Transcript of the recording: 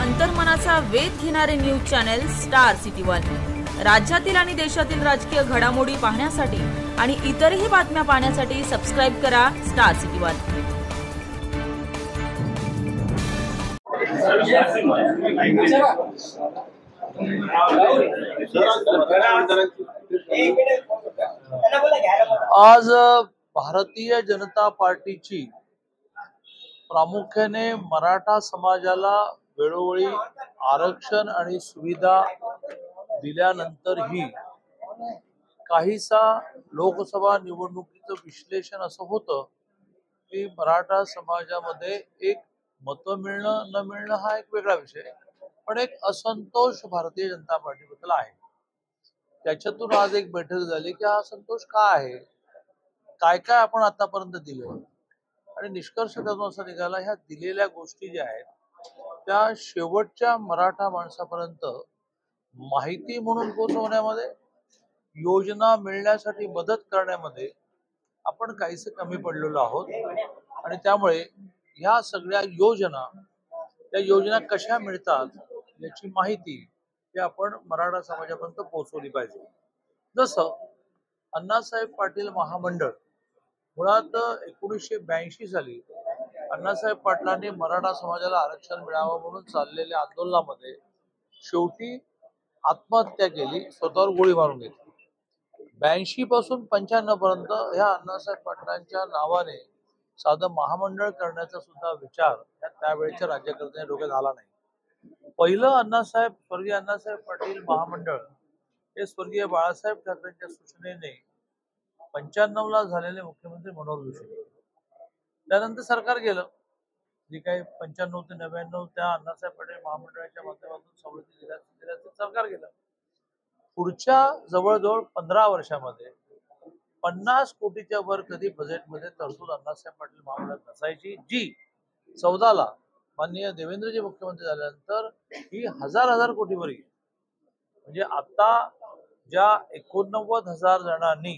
अंतर्मनाचा वेध घेणारे news channel star city one. राज्यातील आणि देशातील राजकीय घडामोडी पाहण्यासाठी आणि इतरही बातम्या पाहण्यासाठी सबस्क्राइब करा स्टार सिटी वन। आज भारतीय जनता पार्टीची प्रामुख्याने मराठा समाजाला वेळोवेळी आरक्षण आणि सुविधा दिल्यानंतरही काहीसा लोकसभा निवडणुकीचं विश्लेषण असं होतं की मराठा समाजामध्ये एक मतं मिळणं न मिळणं हा एक वेगळा विषय, पण एक असंतोष भारतीय जनता पार्टीबद्दल आहे। त्याच्यातून आज एक बैठक झाली की हा असंतोष का आहे, काय काय आपण आतापर्यंत दिलं, आणि निष्कर्ष त्यातून असा निघाला ह्या दिलेल्या गोष्टी ज्या आहेत त्या शेवटच्या मराठा माणसापर्यंत माहिती म्हणून पोहोचवण्यामध्ये, योजना मिळण्यासाठी मदत करण्यामध्ये आपण काहीसे कमी पडलेलो आहोत। आणि त्यामुळे ह्या सगळ्या योजना, त्या योजना कशा मिळतात याची माहिती ही आपण मराठा समाजापर्यंत पोहोचवली पाहिजे। जसं अण्णासाहेब पाटील महामंडळ, मुळात 1982 साली अण्णासाहेब पाटलांनी मराठा समाजाला आरक्षण मिळावं म्हणून चाललेल्या आंदोलनामध्ये शेवटी आत्महत्या केली, स्वतःवर गोळी मारून घेतली। 82 पासून 95 पर्यंत ह्या अण्णासाहेब पाटलांच्या नावाने साधं महामंडळ करण्याचा सुद्धा विचार त्यावेळेच्या राज्यकर्त्यांच्या डोक्यात आला नाही। पहिलं स्वर्गीय अण्णासाहेब पाटील महामंडळ हे स्वर्गीय बाळासाहेब ठाकरेंच्या सूचनेने 95 ला झालेले मुख्यमंत्री मनोहर जोशी, त्यानंतर सरकार गेलं, जे काही 95 ते 99 त्या अण्णासाहेब पाटील महामंडळाच्या माध्यमातून सवलती दिल्या सरकार गेलं। पुढच्या जवळजवळ 15 वर्षामध्ये 50 कोटीच्या वर कधी बजेटमध्ये तरतूद अण्णासाहेब पाटील महामंडळात नसायची, जी 14 ला माननीय देवेंद्रजी मुख्यमंत्री झाल्यानंतर ही हजार कोटीवर गेली। म्हणजे आता ज्या 89,000 जणांनी